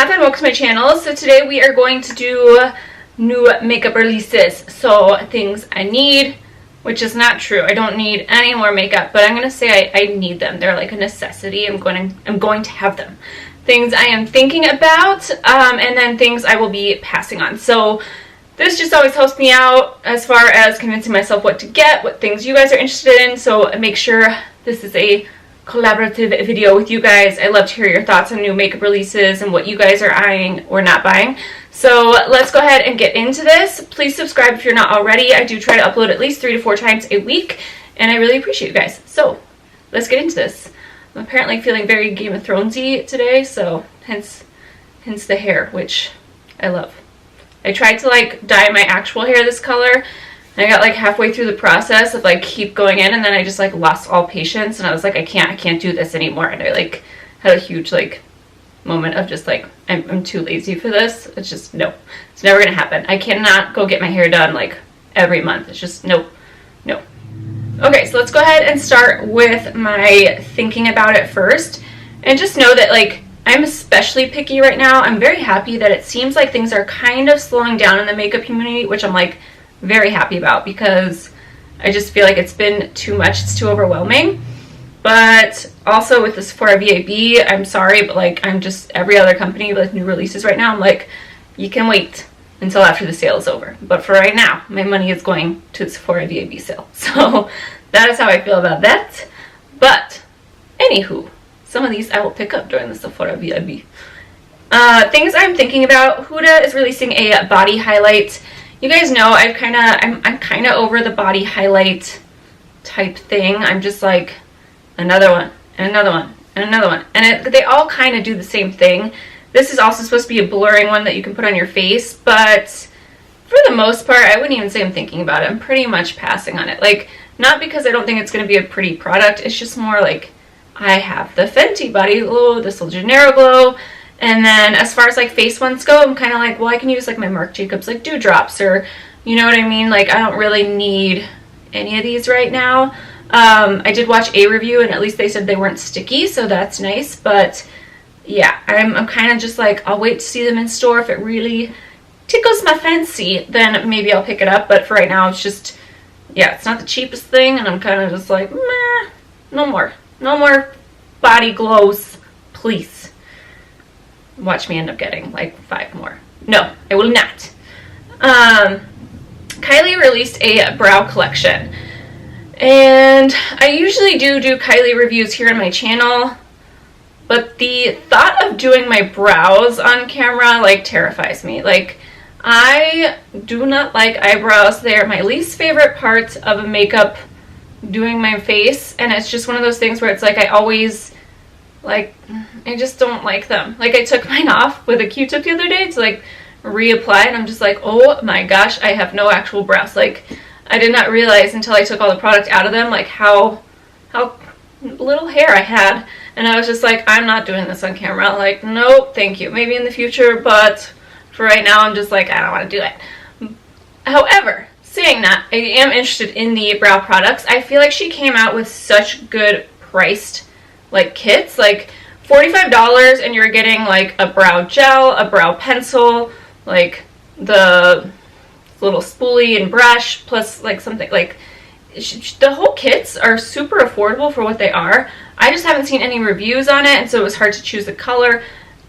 Nath and welcome to my channel. So today we are going to do new makeup releases. So things I need, which is not true. I don't need any more makeup, but I'm going to say I need them. They're like a necessity. I'm going to have them. Things I am thinking about, and then things I will be passing on. So this just always helps me out as far as convincing myself what to get, what things you guys are interested in. So make sure this is a collaborative video with you guys. I love to hear your thoughts on new makeup releases and what you guys are eyeing or not buying. So let's go ahead and get into this. Please subscribe if you're not already. I do try to upload at least 3 to 4 times a week, and I really appreciate you guys. So let's get into this. I'm apparently feeling very Game of Thronesy today, so hence the hair, which I love. I tried to like dye my actual hair this color, and I got like halfway through the process of like keep going in, and then I just like lost all patience, and I was like, I can't do this anymore. And I like had a huge like moment of just like I'm too lazy for this. It's just no, it's never gonna happen. I cannot go get my hair done like every month. It's just no. Okay, so let's go ahead and start with my thinking about it first, and just know that like I'm especially picky right now. I'm very happy that it seems like things are kind of slowing down in the makeup community, which I'm like very happy about, because I just feel like it's been too much. It's too overwhelming. But also with the Sephora VAB, I'm sorry, but like I'm just every other company with new releases right now, I'm like, you can wait until after the sale is over. But for right now, my money is going to the Sephora VAB sale. So that is how I feel about that. But anywho, some of these I will pick up during the Sephora VAB. Things I'm thinking about, Huda is releasing a body highlight. You guys know I'm kind of over the body highlight type thing. I'm just like another one and another one and another one, and they all kind of do the same thing. This is also supposed to be a blurring one that you can put on your face, but for the most part, I wouldn't even say I'm thinking about it. I'm pretty much passing on it. Like, not because I don't think it's going to be a pretty product. It's just more like I have the Fenty Body Glow, this little Gennaro Glow. And then as far as like face ones go, I'm kind of like, well, I can use like my Marc Jacobs like dewdrops, or you know what I mean? Like I don't really need any of these right now. I did watch a review, and at least they said they weren't sticky, so that's nice. But yeah, I'm kind of just like, I'll wait to see them in store. If it really tickles my fancy, then maybe I'll pick it up. But for right now, it's just, yeah, it's not the cheapest thing, and I'm kind of just like, meh, no more body glows, please. Watch me end up getting like 5 more. No, I will not. Kylie released a brow collection, and I usually do Kylie reviews here on my channel, but the thought of doing my brows on camera like terrifies me. Like, I do not like eyebrows. They're my least favorite part of a makeup doing my face, and it's just one of those things where it's like I always like, I just don't like them. Like, I took mine off with a Q-tip the other day to like reapply, and I'm just like, oh my gosh, I have no actual brows. Like, I did not realize until I took all the product out of them like how little hair I had, and I was just like, I'm not doing this on camera. Like, nope, thank you. Maybe in the future, but for right now, I'm just like, I don't want to do it. However, saying that, I am interested in the brow products. I feel like she came out with such good priced like kits, like $45, and you're getting like a brow gel, a brow pencil, like the little spoolie and brush, plus like something like the whole kits are super affordable for what they are. I just haven't seen any reviews on it, and so it was hard to choose a color.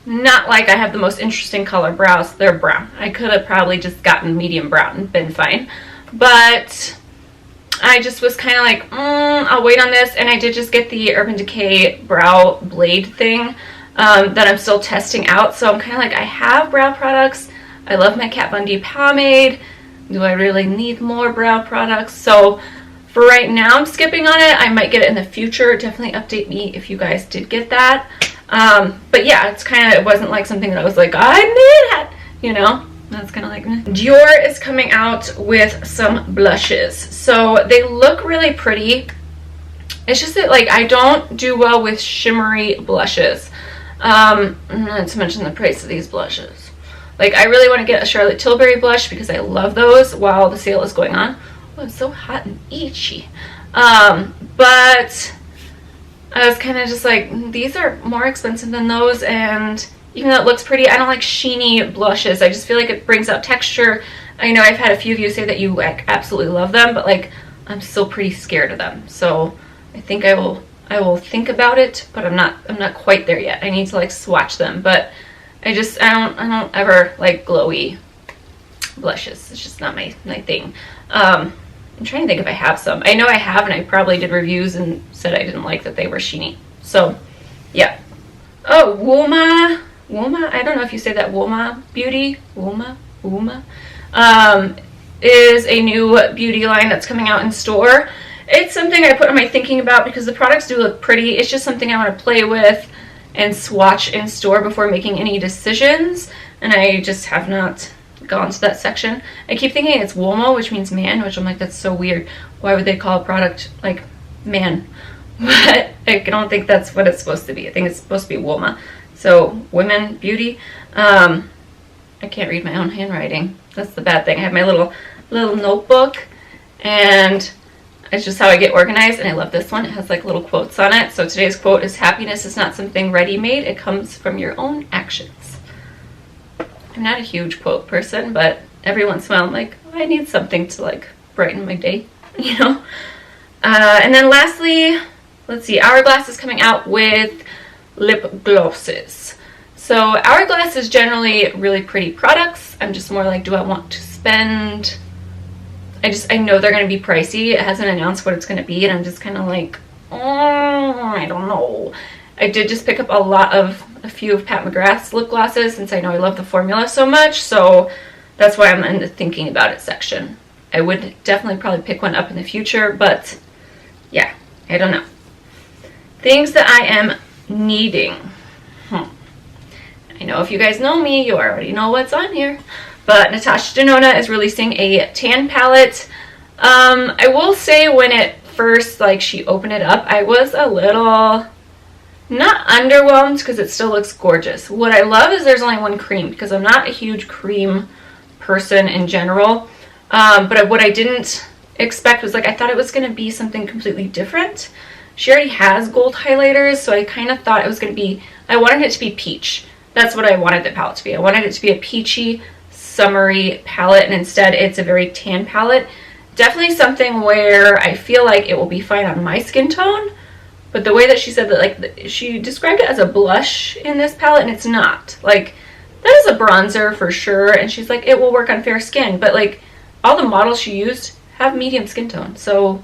Not like I have the most interesting color brows. They're brown. I could have probably just gotten medium brown and been fine, but I just was kind of like, I'll wait on this. And I did just get the Urban Decay brow blade thing that I'm still testing out. So I'm kind of like, I have brow products. I love my Kat Von D pomade. Do I really need more brow products? So for right now, I'm skipping on it. I might get it in the future. Definitely update me if you guys did get that. But yeah, it's kind of, it wasn't like something that I was like, I need it, you know? That's kind of like, Dior is coming out with some blushes. So they look really pretty. It's just that like I don't do well with shimmery blushes. Not to mention the price of these blushes. Like, I really want to get a Charlotte Tilbury blush because I love those while the sale is going on. Oh, it's so hot and itchy. But I was kind of just like, these are more expensive than those, and even though it looks pretty, I don't like sheeny blushes. I just feel like it brings out texture. I know I've had a few of you say that you like absolutely love them, but like I'm still pretty scared of them. So I think I will think about it, but I'm not quite there yet. I need to like swatch them, but I don't ever like glowy blushes. It's just not my thing. I'm trying to think if I have some. I know I have, and I probably did reviews and said I didn't like that they were sheeny. So yeah. Oh, Woma, I don't know if you say that, Woma Beauty, Woma, is a new beauty line that's coming out in store. It's something I put on my thinking about because the products do look pretty. It's just something I want to play with and swatch in store before making any decisions, and I just have not gone to that section. I keep thinking it's Womo, which means man, which I'm like, that's so weird. Why would they call a product like man? But I don't think that's what it's supposed to be. I think it's supposed to be Woma. So women beauty. I can't read my own handwriting. That's the bad thing. I have my little notebook, and it's just how I get organized, and I love this one. It has like little quotes on it. So today's quote is, happiness is not something ready-made. It comes from your own actions. I'm not a huge quote person, but every once in a while I'm like, oh, I need something to like brighten my day, you know? And then lastly, let's see, Hourglass is coming out with lip glosses. So Hourglass is generally really pretty products. I'm just more like, do I want to spend... I know they're going to be pricey. It hasn't announced what it's going to be, and I'm just kind of like, oh, I don't know. I did just pick up a few of Pat McGrath's lip glosses since I know I love the formula so much, so that's why I'm in the thinking about it section. I would definitely probably pick one up in the future, but yeah, I don't know. Things that I am needing. I know if you guys know me, you already know what's on here. But Natasha Denona is releasing a tan palette. I will say when it first, like, she opened it up, I was a little, not underwhelmed because it still looks gorgeous. What I love is there's only one cream because I'm not a huge cream person in general. But what I didn't expect was, like, I thought it was going to be something completely different. She already has gold highlighters, so I kind of thought it was going to be, I wanted it to be peach. That's what I wanted the palette to be. I wanted it to be a peachy, summery palette, and instead it's a very tan palette. Definitely something where I feel like it will be fine on my skin tone, but the way that she said that, like, she described it as a blush in this palette, and it's not. Like, that is a bronzer for sure, and she's like, it will work on fair skin, but like all the models she used have medium skin tone, so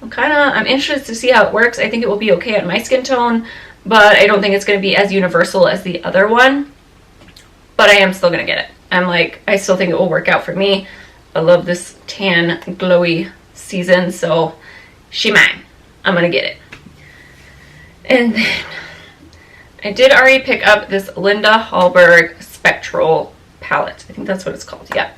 I'm interested to see how it works. I think it will be okay on my skin tone, but I don't think it's going to be as universal as the other one, but I am still going to get it. I'm like, I still think it will work out for me. I love this tan, glowy season, so she mine. I'm gonna get it. And then I did already pick up this Linda Hallberg Spectral palette. I think that's what it's called, yeah.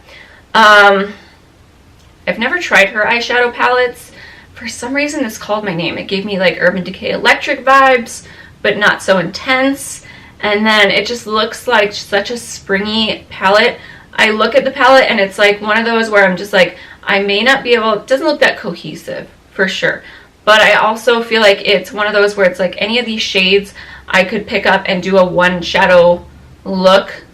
I've never tried her eyeshadow palettes. For some reason, this called my name. It gave me like Urban Decay Electric vibes, but not so intense. And then it just looks like such a springy palette. I look at the palette and it's like one of those where I'm just like, I may not be able, it doesn't look that cohesive for sure. But I also feel like it's one of those where it's like any of these shades I could pick up and do a one shadow look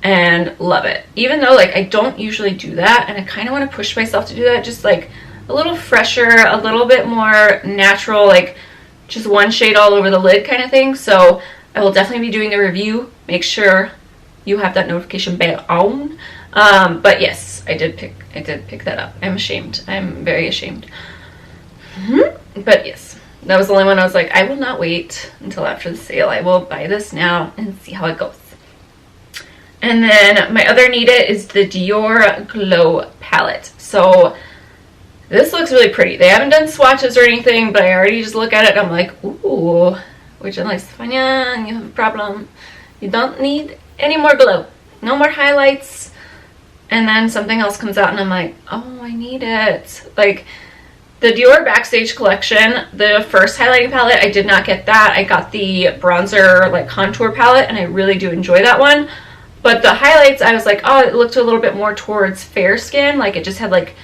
and love it. Even though like I don't usually do that, and I kind of want to push myself to do that, just like a little fresher, a little bit more natural, like just one shade all over the lid kind of thing. So I will definitely be doing a review. Make sure you have that notification bell on. But yes, I did pick that up. I'm ashamed. I'm very ashamed. But yes, that was the only one I was like, I will not wait until after the sale. I will buy this now and see how it goes. And then my other need it is the Dior Glow palette. So this looks really pretty. They haven't done swatches or anything, but I already just look at it and I'm like, ooh. Which I'm like, Stefania, you have a problem. You don't need any more glow. No more highlights. And then something else comes out and I'm like, oh, I need it. Like the Dior Backstage collection, the first highlighting palette, I did not get that. I got the bronzer like contour palette and I really do enjoy that one. But the highlights, I was like, oh, it looked a little bit more towards fair skin. Like it just had like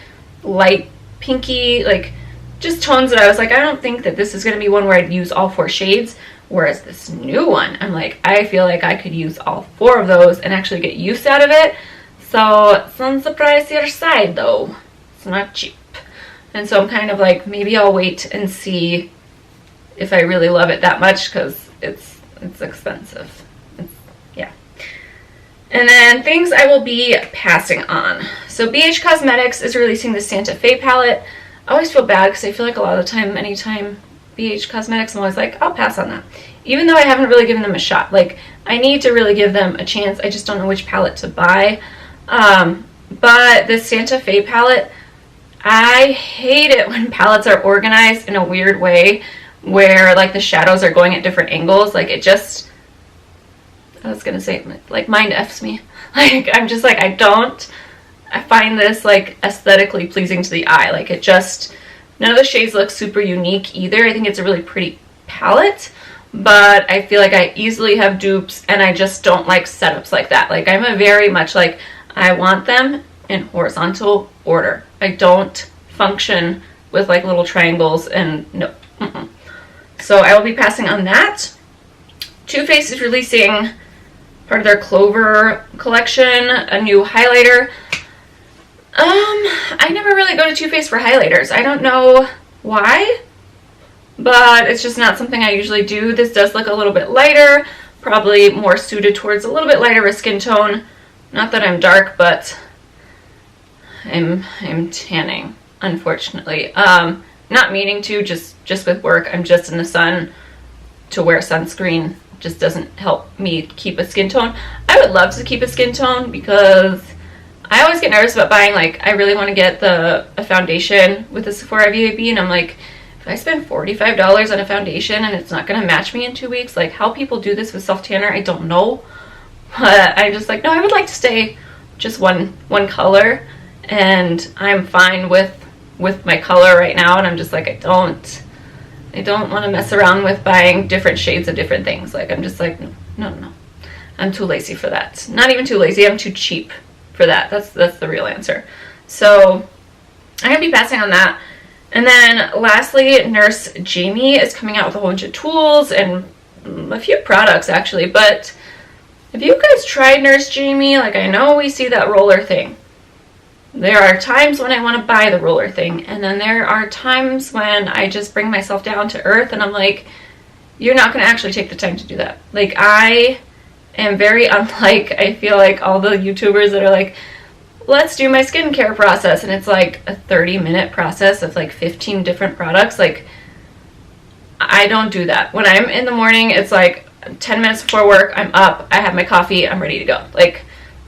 light pinky, like just tones that I was like, I don't think that this is going to be one where I'd use all 4 shades. Whereas this new one, I'm like, I feel like I could use all 4 of those and actually get use out of it. So it's on the pricier side though. It's not cheap. And so I'm kind of like, maybe I'll wait and see if I really love it that much, because it's expensive. Yeah. And then things I will be passing on. So BH Cosmetics is releasing the Santa Fe palette. I always feel bad because I feel like a lot of the time, anytime BH Cosmetics, I'm always like, I'll pass on that. Even though I haven't really given them a shot. Like, I need to really give them a chance. I just don't know which palette to buy. But this Santa Fe palette, I hate it when palettes are organized in a weird way where like the shadows are going at different angles. Like it just, I was gonna say, like mind F's me. Like I'm just like, I find this like aesthetically pleasing to the eye. Like it just, none of the shades look super unique either. I think it's a really pretty palette, but I feel like I easily have dupes and I just don't like setups like that. Like I'm a very much like, I want them in horizontal order. I don't function with like little triangles and no. So I will be passing on that. Too Faced is releasing part of their Clover collection, a new highlighter. I never really go to Too Faced for highlighters. I don't know why, but it's just not something I usually do. This does look a little bit lighter, probably more suited towards a little bit lighter of a skin tone. Not that I'm dark, but I'm tanning, unfortunately. Not meaning to, just with work. I'm just in the sun. To wear sunscreen just doesn't help me keep a skin tone. I would love to keep a skin tone because I always get nervous about buying, like, I really want to get a foundation with the Sephora VAB, and I'm like, if I spend $45 on a foundation and it's not going to match me in 2 weeks, like, how people do this with self-tanner, I don't know. But I'm just like, no, I would like to stay just one color, and I'm fine with my color right now, and I'm just like, I don't want to mess around with buying different shades of different things. Like, I'm just like, no. I'm too lazy for that. Not even too lazy, I'm too cheap for that. That's the real answer. So I'm gonna be passing on that. And then lastly, Nurse Jamie is coming out with a whole bunch of tools and a few products actually. But have you guys tried Nurse Jamie? Like, I know we see that roller thing. There are times when I want to buy the roller thing, and then there are times when I just bring myself down to earth and I'm like, you're not going to actually take the time to do that. Like, I am very unlike, I feel like, all the YouTubers that are like, let's do my skincare process, and it's like a 30-minute process of like 15 different products. Like, I don't do that. When I'm in the morning, it's like 10 minutes before work, I'm up, I have my coffee, I'm ready to go. Like,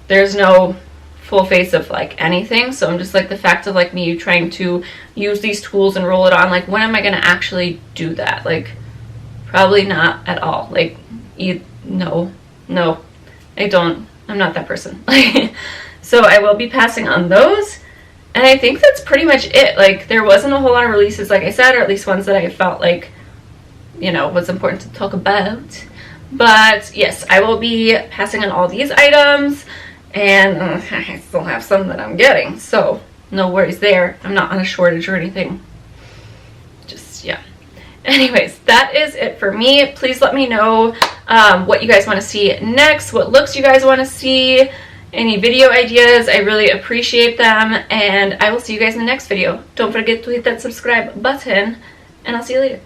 there's no full face of like anything. So I'm just like, the fact of like me trying to use these tools and roll it on, like, when am I going to actually do that? Like, probably not at all. Like, no, I don't. I'm not that person. So I will be passing on those. And I think that's pretty much it. Like, there wasn't a whole lot of releases, like I said, or at least ones that I felt like, you know, was important to talk about. But yes, I will be passing on all these items. And I still have some that I'm getting, so no worries there. I'm not on a shortage or anything. Just, yeah. Anyways, that is it for me. Please let me know what you guys want to see next, what looks you guys want to see, any video ideas. I really appreciate them, and I will see you guys in the next video. Don't forget to hit that subscribe button, and I'll see you later.